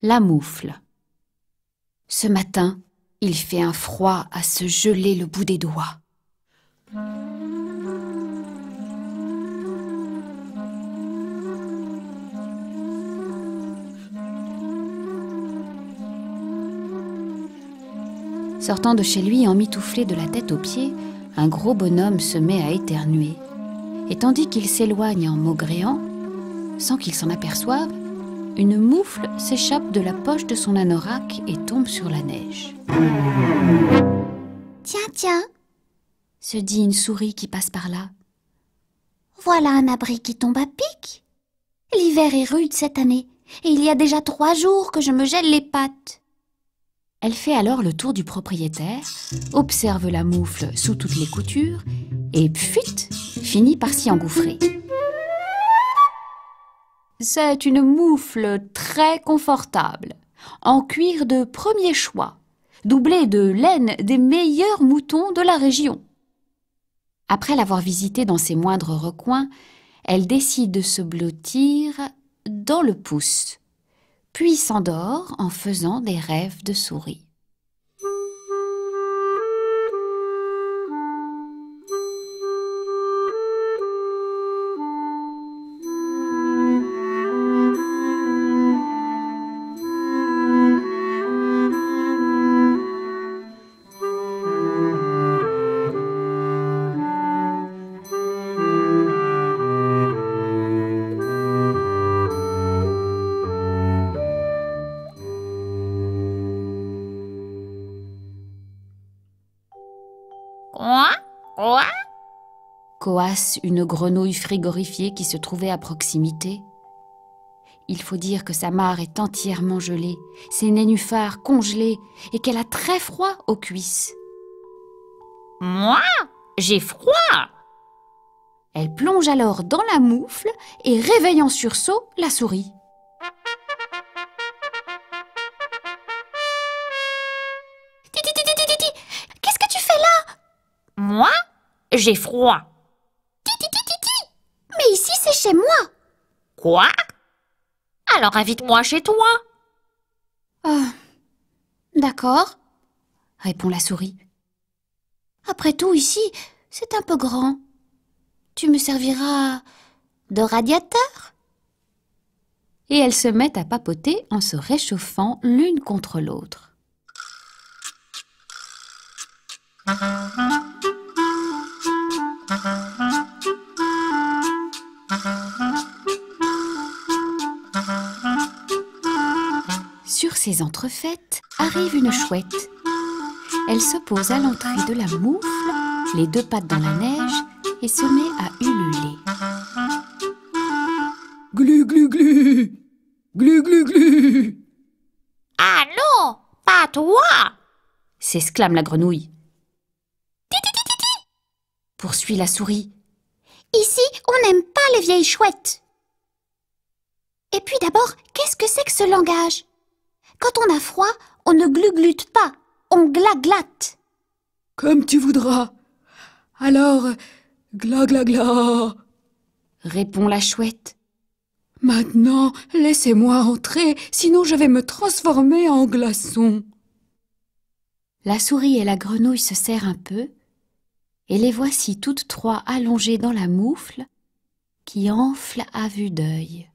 La moufle. Ce matin, il fait un froid à se geler le bout des doigts. Sortant de chez lui emmitouflé de la tête aux pieds, un gros bonhomme se met à éternuer. Et tandis qu'il s'éloigne en maugréant, sans qu'il s'en aperçoive, une moufle s'échappe de la poche de son anorak et tombe sur la neige. « Tiens, tiens !» se dit une souris qui passe par là. « Voilà un abri qui tombe à pic. L'hiver est rude cette année et il y a déjà 3 jours que je me gèle les pattes. » Elle fait alors le tour du propriétaire, observe la moufle sous toutes les coutures et pfuit, finit par s'y engouffrer. C'est une moufle très confortable, en cuir de premier choix, doublée de laine des meilleurs moutons de la région. Après l'avoir visitée dans ses moindres recoins, elle décide de se blottir dans le pouce, puis s'endort en faisant des rêves de souris. Quoi? Quoi? Coasse une grenouille frigorifiée qui se trouvait à proximité. Il faut dire que sa mare est entièrement gelée, ses nénuphars congelés et qu'elle a très froid aux cuisses. Moi? J'ai froid! Elle plonge alors dans la moufle et réveille en sursaut la souris. Qu'est-ce que tu fais là? Moi? J'ai froid. Mais ici c'est chez moi. Quoi? Alors invite-moi chez toi. Ah, d'accord. Répond la souris. Après tout, ici, c'est un peu grand. Tu me serviras de radiateur? Et elles se mettent à papoter en se réchauffant l'une contre l'autre. Sur ces entrefaites arrive une chouette. Elle se pose à l'entrée de la moufle, les 2 pattes dans la neige, et se met à ululer. Glu glu glu, glu glu glu. Ah non, pas toi! S'exclame la grenouille. Poursuit la souris. Ici, on n'aime pas les vieilles chouettes. Et puis d'abord, qu'est-ce que c'est que ce langage? Quand on a froid, on ne gluglute pas, on glaglatte. Comme tu voudras. Alors, gla gla gla. Répond la chouette. Maintenant, laissez-moi entrer, sinon je vais me transformer en glaçon. La souris et la grenouille se serrent un peu, et les voici toutes 3 allongées dans la moufle qui enfle à vue d'œil.